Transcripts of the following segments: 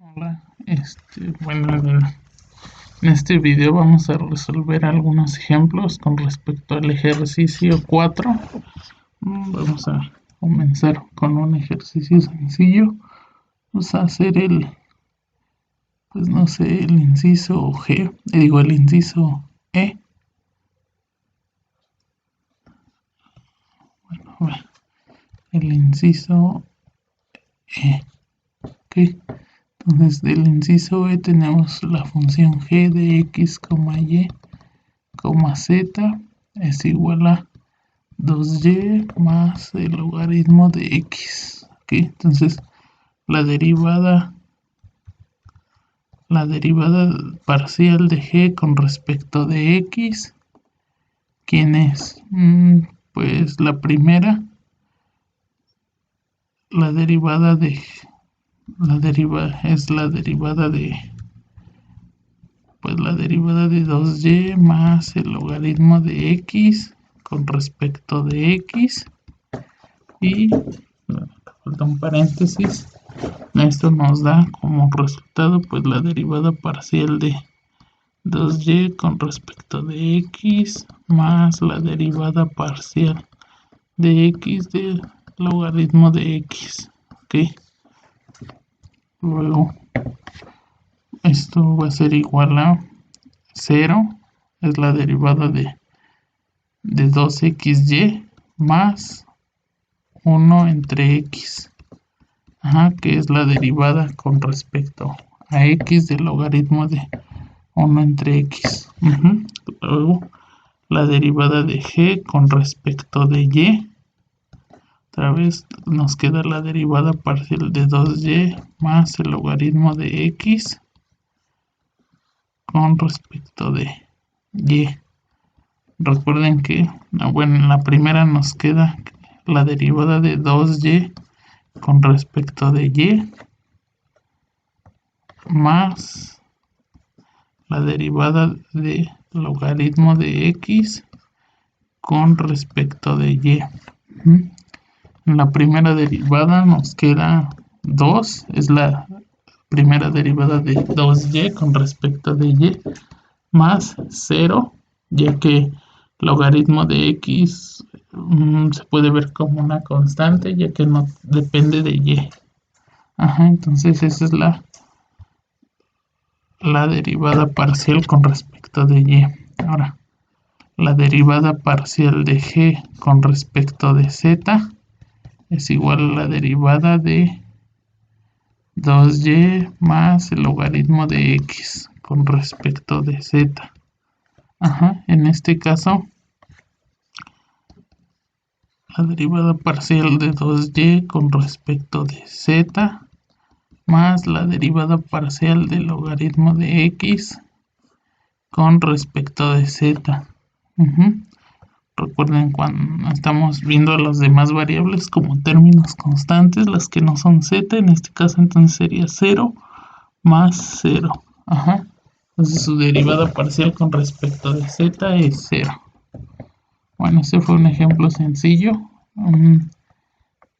Hola, bueno, en este video vamos a resolver algunos ejemplos con respecto al ejercicio 4. Vamos a comenzar con un ejercicio sencillo. Vamos a hacer pues no sé, el inciso G, el inciso E. Bueno, a ver, el inciso E, ¿ok? Entonces, del inciso E tenemos la función g de x, y, z es igual a 2y más el logaritmo de x. ¿Ok? Entonces, la derivada parcial de g con respecto de x, ¿quién es? Pues la primera, la derivada de pues la derivada de 2y más el logaritmo de x con respecto de x, y falta un paréntesis. Esto nos da como resultado pues la derivada parcial de 2y con respecto de x más la derivada parcial de x del logaritmo de x. ¿Ok? Luego esto va a ser igual a 0, es la derivada de 2xy más 1 entre x, que es la derivada con respecto a x del logaritmo de 1 entre x. Luego la derivada de g con respecto de y, otra vez nos queda la derivada parcial de 2y más el logaritmo de x con respecto de y. Recuerden que, bueno, en la primera nos queda la derivada de 2y con respecto de y más la derivada de logaritmo de x con respecto de y. En la primera derivada nos queda 2, es la primera derivada de 2y con respecto de y, más 0, ya que logaritmo de x se puede ver como una constante, ya que no depende de y. Entonces esa es la derivada parcial con respecto de y. Ahora, la derivada parcial de g con respecto de z es igual a la derivada de 2y más el logaritmo de x con respecto de z. En este caso, la derivada parcial de 2y con respecto de z más la derivada parcial del logaritmo de x con respecto de z. Recuerden, cuando estamos viendo las demás variables como términos constantes, las que no son z, en este caso entonces sería 0 más 0. Entonces su derivada parcial con respecto de z es 0. Bueno, ese fue un ejemplo sencillo.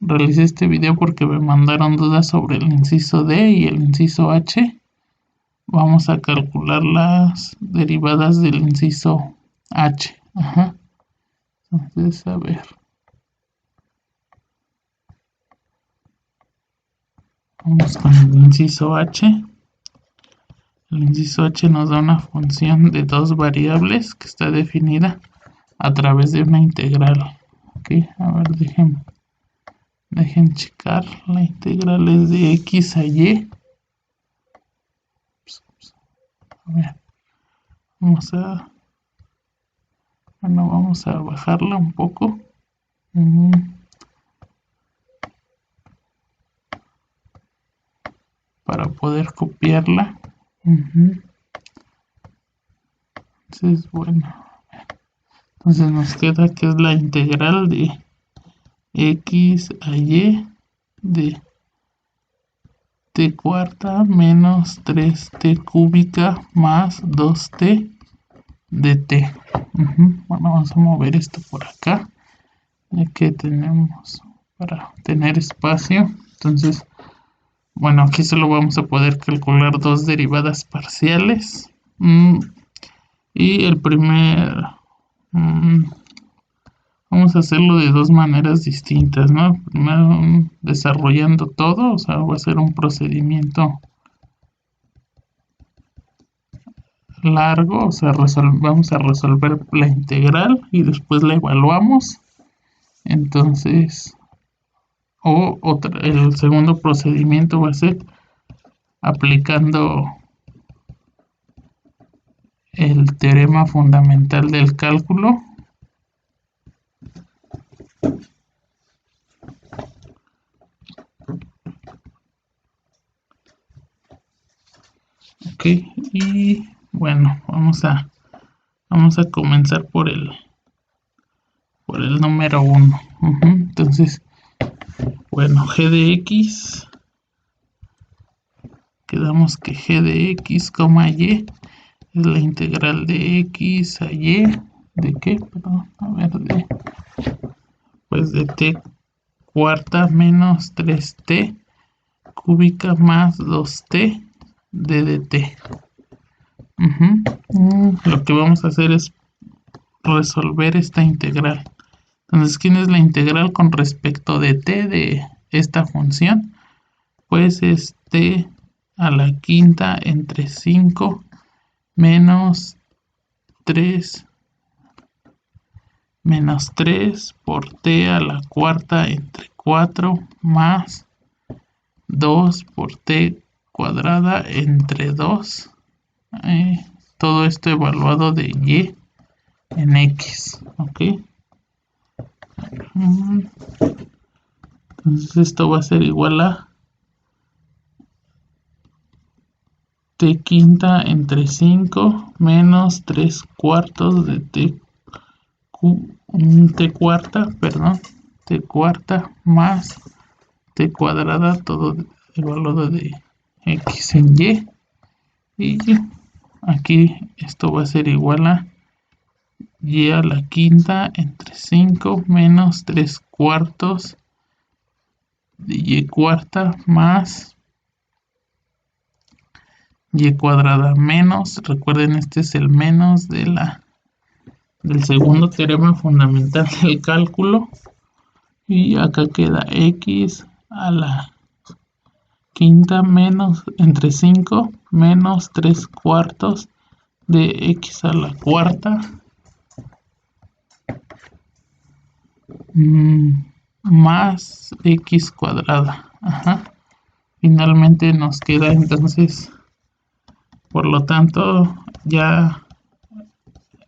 Realicé este video porque me mandaron dudas sobre el inciso D y el inciso H. Vamos a calcular las derivadas del inciso H. Entonces, a ver. Vamos con el inciso H. El inciso H nos da una función de dos variables que está definida a través de una integral. Ok, a ver, dejen checar. La integral es de x a y. A ver, vamos a bajarla un poco. Para poder copiarla. Entonces, bueno. Entonces nos queda que es la integral de x a y de t cuarta menos 3t cúbica más 2t de t. Bueno, vamos a mover esto por acá, ya que tenemos para tener espacio. Entonces, 3t cuarta menos 3t cúbica más 2t de t. Bueno, vamos a mover esto por acá, ya que tenemos para tener espacio. Entonces, 3t cuarta menos 3t cúbica más 2t de t. Entonces, Bueno, aquí solo vamos a poder calcular dos derivadas parciales. Y el primer... vamos a hacerlo de dos maneras distintas, ¿no? Primero desarrollando todo, o sea, va a ser un procedimiento largo, o sea, vamos a resolver la integral y después la evaluamos. Entonces, el segundo procedimiento va a ser aplicando el teorema fundamental del cálculo. Ok, y bueno, vamos a comenzar por el número 1. Entonces, bueno, g de x, quedamos que g de x, y es la integral de x a y, ¿de qué? Perdón, a ver, pues de t cuarta menos 3t cúbica más 2t de dt. Lo que vamos a hacer es resolver esta integral. Entonces, ¿quién es la integral con respecto de t de esta función? Pues es t a la quinta entre 5 menos 3 por t a la cuarta entre 4 más 2 por t cuadrada entre 2. Todo esto evaluado de y en x, ¿ok? Entonces esto va a ser igual a t quinta entre 5 menos 3 cuartos de t cuarta más t cuadrada, todo evaluado de x en y. Y aquí esto va a ser igual a y a la quinta entre 5 menos 3 cuartos de y cuarta más y cuadrada menos, recuerden, este es el menos del segundo teorema fundamental del cálculo, y acá queda x a la quinta menos entre 5 menos 3 cuartos de x a la cuarta más x cuadrada. Finalmente nos queda entonces, por lo tanto, ya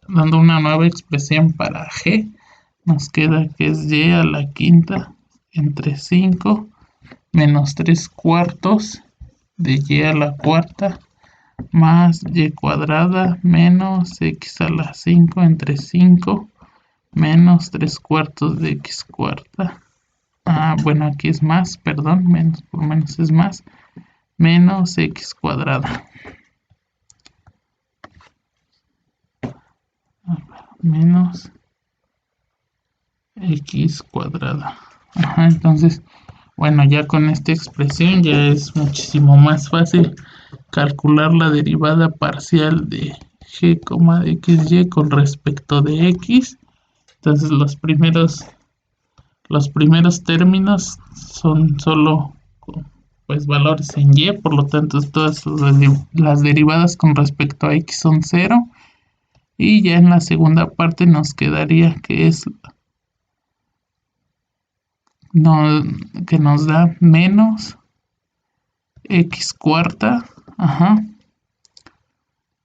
dando una nueva expresión para g, nos queda que es y a la quinta entre 5 menos 3 cuartos de y a la cuarta más y cuadrada menos x a la 5 entre 5 menos 3 cuartos de x cuarta. Bueno, aquí es más, perdón, menos por menos es más, menos x cuadrada. Menos x cuadrada. Entonces, bueno, ya con esta expresión ya es muchísimo más fácil calcular la derivada parcial de g, de xy con respecto de x. Entonces los primeros términos son solo pues valores en y, por lo tanto todas las derivadas con respecto a x son 0, y ya en la segunda parte nos quedaría que es que nos da menos x cuarta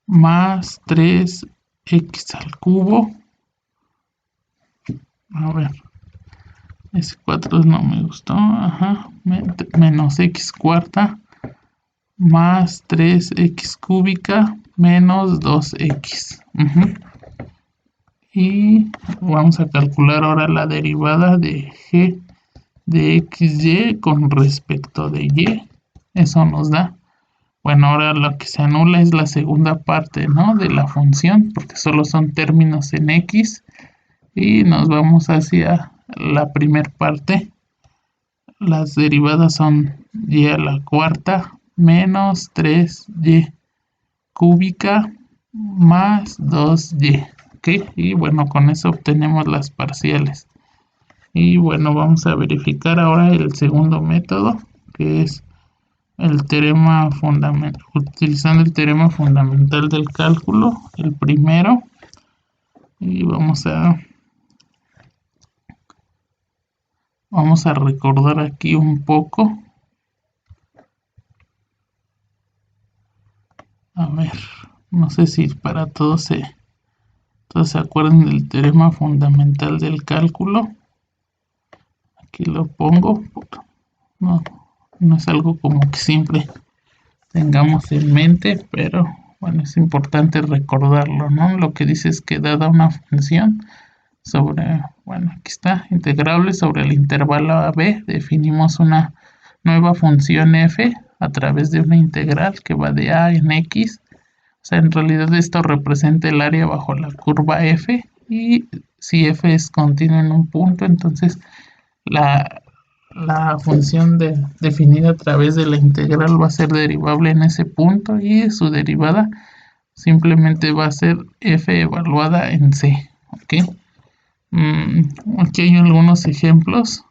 más 3x al cubo. A ver, ese 4 no me gustó. Menos x cuarta más 3x cúbica menos 2x. Y vamos a calcular ahora la derivada de g de xy con respecto de y. Eso nos da, bueno, ahora lo que se anula es la segunda parte, ¿no?, de la función, porque solo son términos en x, y nos vamos hacia la primera parte. Las derivadas son y a la cuarta menos 3y cúbica más 2y. ¿Ok? Y bueno, con eso obtenemos las parciales. Y bueno, vamos a verificar ahora el segundo método, que es el teorema fundamental, utilizando el teorema fundamental del cálculo, el primero. Y vamos a recordar aquí un poco. A ver, no sé si para todos se acuerdan del teorema fundamental del cálculo. Aquí lo pongo. No, no es algo como que siempre tengamos en mente, pero bueno, es importante recordarlo, ¿no? Lo que dice es que dada una función sobre, bueno, aquí está, integrable sobre el intervalo AB, definimos una nueva función f a través de una integral que va de a en x. O sea, en realidad esto representa el área bajo la curva f, y si f es continua en un punto, entonces la, la función definida a través de la integral va a ser derivable en ese punto, y su derivada simplemente va a ser f evaluada en c. ¿Ok? Aquí hay algunos ejemplos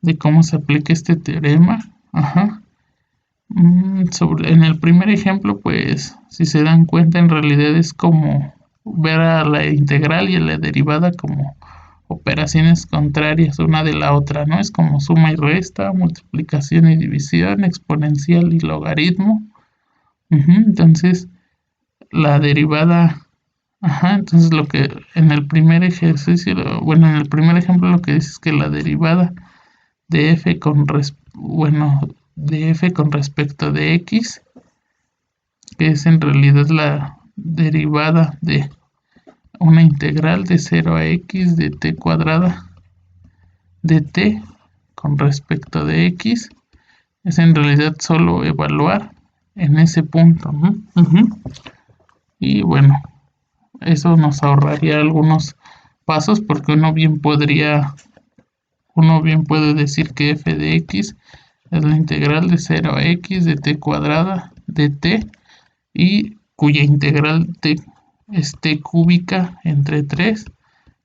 de cómo se aplica este teorema. Ajá. En el primer ejemplo, pues, si se dan cuenta, en realidad es como ver a la integral y a la derivada como operaciones contrarias una de la otra, ¿no? Es como suma y resta, multiplicación y división, exponencial y logaritmo. Entonces, la derivada. Ajá, entonces lo que en el primer ejercicio, bueno, en el primer ejemplo lo que dice es que la derivada de f de f con respecto de x, que es en realidad la derivada de una integral de 0 a x de t cuadrada de t con respecto de x, es en realidad solo evaluar en ese punto, ¿no? Y bueno, eso nos ahorraría algunos pasos, porque uno bien puede decir que f de x es la integral de 0 a x de t cuadrada de t, y cuya integral es t cúbica entre 3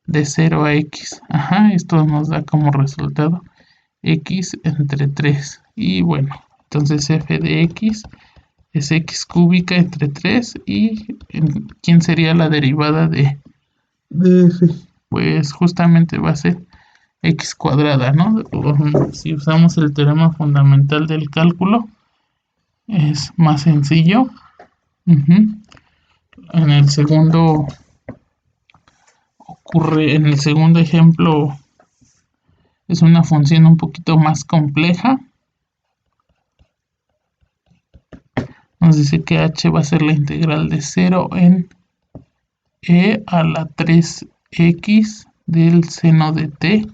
de 0 a x. Ajá, esto nos da como resultado x entre 3. Y bueno, entonces f de x es x cúbica entre 3. ¿Y quién sería la derivada de f? Pues justamente va a ser x cuadrada, ¿no? Si usamos el teorema fundamental del cálculo, es más sencillo. En el segundo en el segundo ejemplo es una función un poquito más compleja. Nos dice que h va a ser la integral de 0 en e a la 3x del seno de t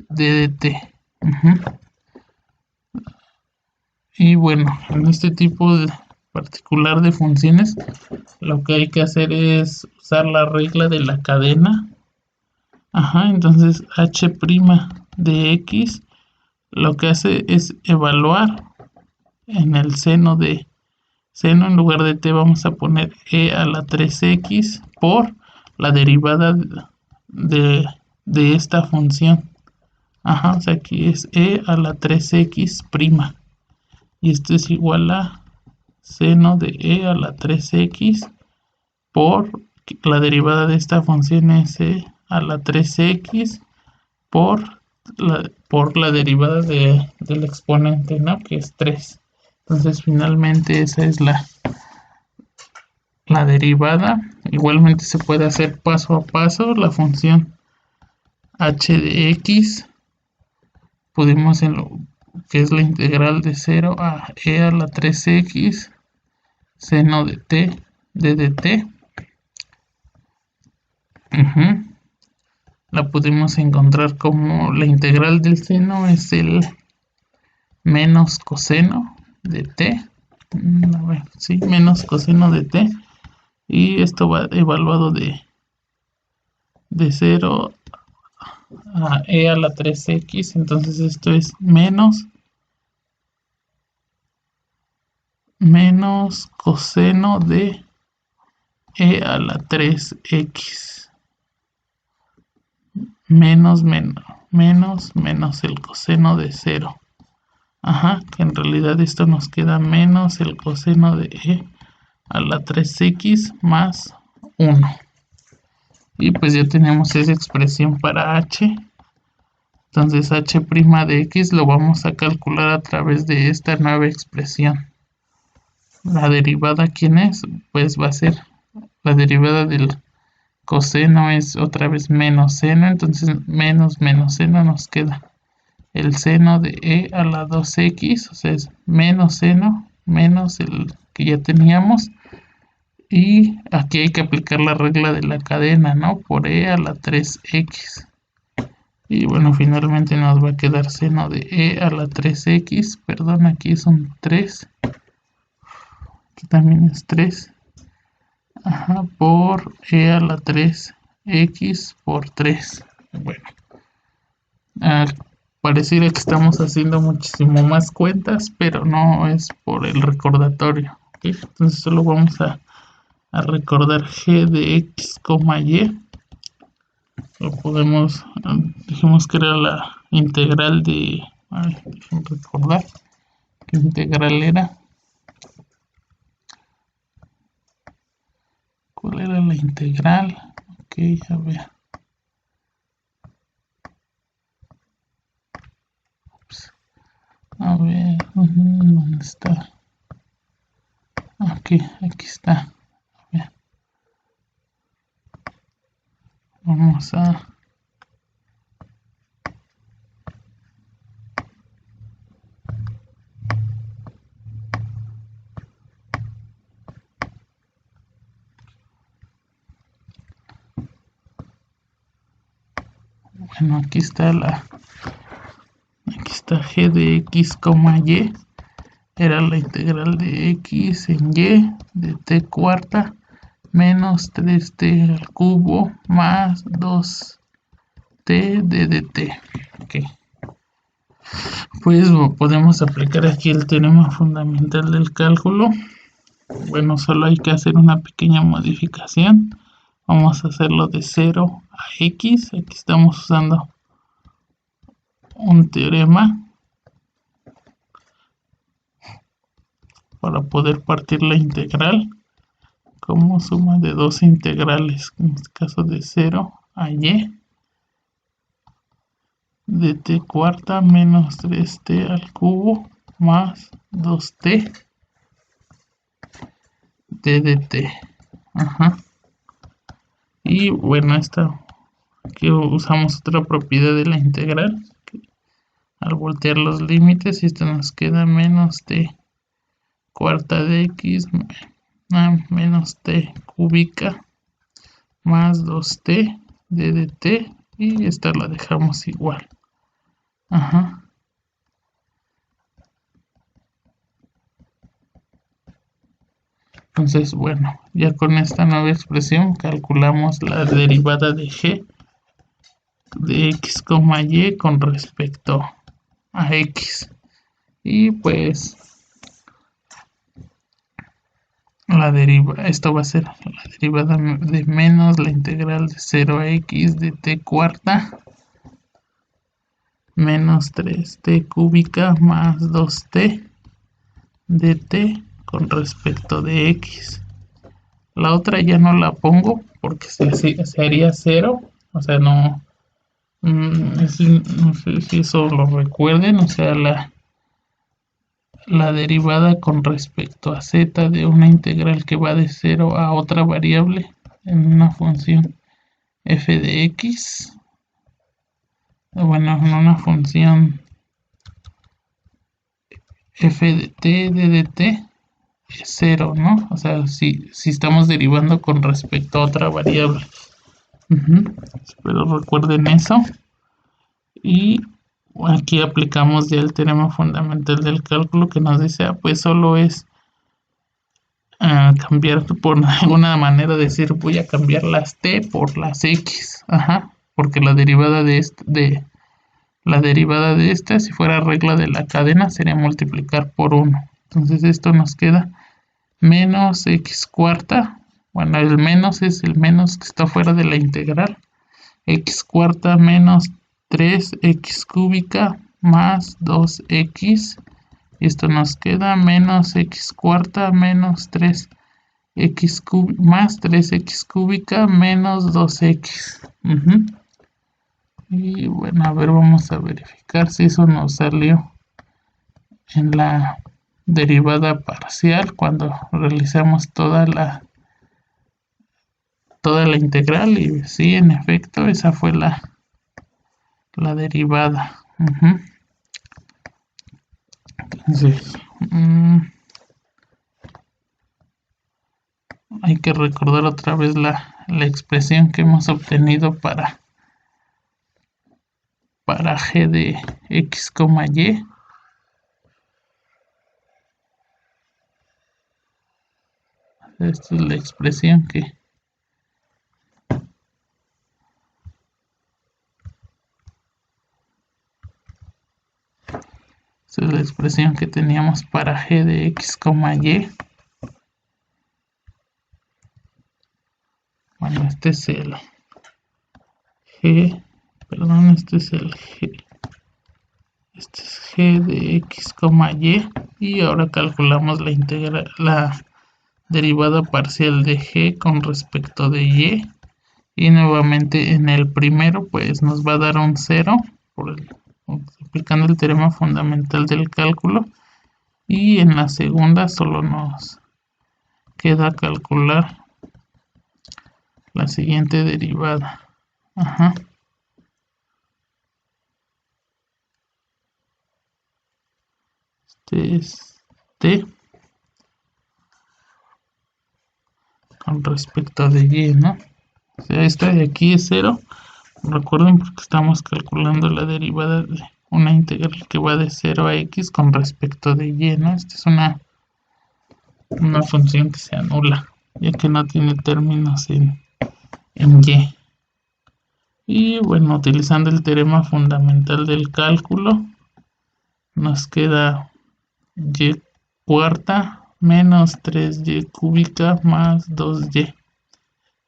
de dt. Y bueno, en este tipo de particular de funciones, lo que hay que hacer es usar la regla de la cadena. Ajá, entonces h' de x lo que hace es evaluar en el seno de seno, en lugar de t vamos a poner e a la 3x por la derivada de esta función. Ajá, o sea, aquí es e a la 3x'. Y esto es igual a seno de e a la 3x por la derivada de esta función es e a la 3x por la derivada del exponente, ¿no? Que es 3. Entonces finalmente esa es la derivada. Igualmente se puede hacer paso a paso la función h de x. Pudimos en lo que es la integral de 0 a e a la 3x seno de t de dt. La pudimos encontrar como la integral del seno es el menos coseno de t. A ver, sí, menos coseno de t. Y esto va evaluado de 0 a e a la 3x. Entonces esto es menos menos coseno de e a la 3x menos el coseno de 0. Ajá, que en realidad esto nos queda menos el coseno de e a la 3x más 1. Y pues ya tenemos esa expresión para h. Entonces h' de x lo vamos a calcular a través de esta nueva expresión. La derivada, ¿quién es? Pues va a ser la derivada del coseno es otra vez menos seno, entonces menos seno nos queda el seno de e a la 2x, o sea es menos seno menos el que ya teníamos, y aquí hay que aplicar la regla de la cadena, ¿no? Por e a la 3x. Y bueno, finalmente nos va a quedar seno de e a la 3x, perdón, aquí es un 3, aquí también es 3, ajá, por e a la 3x por 3. Bueno, pareciera que estamos haciendo muchísimo más cuentas, pero no es por el recordatorio, ¿okay? Entonces solo vamos a recordar g de x, y. Lo podemos, dijimos que era la integral de, déjenme recordar qué integral era. ¿Cuál era la integral? Ok, a ver. A ver, ¿dónde está? Aquí está. A ver. Vamos a... Bueno, aquí está g de x, y. Era la integral de x en y de t cuarta menos 3t al cubo más 2t de dt. Ok. Pues podemos aplicar aquí el teorema fundamental del cálculo. Bueno, solo hay que hacer una pequeña modificación. Vamos a hacerlo de 0 a x. Aquí estamos usando un teorema para poder partir la integral como suma de dos integrales, en este caso de 0 a y de t cuarta menos 3t al cubo más 2t de dt. Ajá. Y bueno, aquí usamos otra propiedad de la integral, al voltear los límites, esto nos queda menos t cuarta de x menos t cúbica más 2t de dt, y esta la dejamos igual. Ajá. Entonces, bueno, ya con esta nueva expresión calculamos la derivada de g de x, y con respecto a x. Y pues esto va a ser la derivada de menos la integral de 0 a x de t cuarta menos 3t cúbica más 2t de t con respecto de x. La otra ya no la pongo porque se haría 0, o sea, no, no sé si eso lo recuerden, o sea, la derivada con respecto a z de una integral que va de 0 a otra variable en una función f de x, bueno, en una función f de t de dt es 0, ¿no? O sea, si estamos derivando con respecto a otra variable. Espero recuerden eso. Y aquí aplicamos ya el teorema fundamental del cálculo que nos dice, pues solo es cambiar, por alguna manera decir, voy a cambiar las t por las x. Ajá, porque la derivada de esta, si fuera regla de la cadena, sería multiplicar por 1. Entonces esto nos queda menos x cuarta. Bueno, el menos es el menos que está fuera de la integral. X cuarta menos 3x cúbica más 2x. Y esto nos queda menos x cuarta menos 3x más 3x cúbica menos 2x. Y bueno, a ver, vamos a verificar si eso nos salió en la derivada parcial cuando realizamos toda la integral. Y sí, en efecto, esa fue la derivada. Entonces, hay que recordar otra vez la expresión que hemos obtenido para g de x, y. Esta es la expresión que teníamos para g de x, y. Bueno, este es el g, perdón, este es el g. Este es g de x, y ahora calculamos la derivada parcial de g con respecto de y nuevamente en el primero pues nos va a dar un 0 aplicando el teorema fundamental del cálculo, y en la segunda solo nos queda calcular la siguiente derivada. Este es t con respecto de y, ¿no? O sea, esta de aquí es 0. Recuerden, porque estamos calculando la derivada de una integral que va de 0 a x con respecto de y, ¿no? Esta es una función que se anula, ya que no tiene términos en y. Y bueno, utilizando el teorema fundamental del cálculo, nos queda y cuarta menos 3y cúbica más 2y.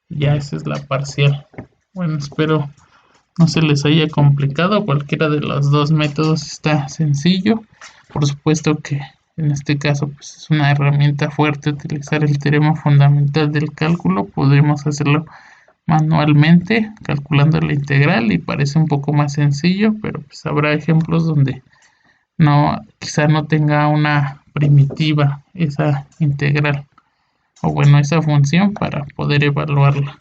Ya esa es la parcial. Bueno, espero no se les haya complicado. Cualquiera de los dos métodos está sencillo. Por supuesto que en este caso pues, es una herramienta fuerte utilizar el teorema fundamental del cálculo. Podremos hacerlo manualmente calculando la integral y parece un poco más sencillo, pero pues habrá ejemplos donde quizá no tenga una primitiva esa integral, o bueno, esa función para poder evaluarla.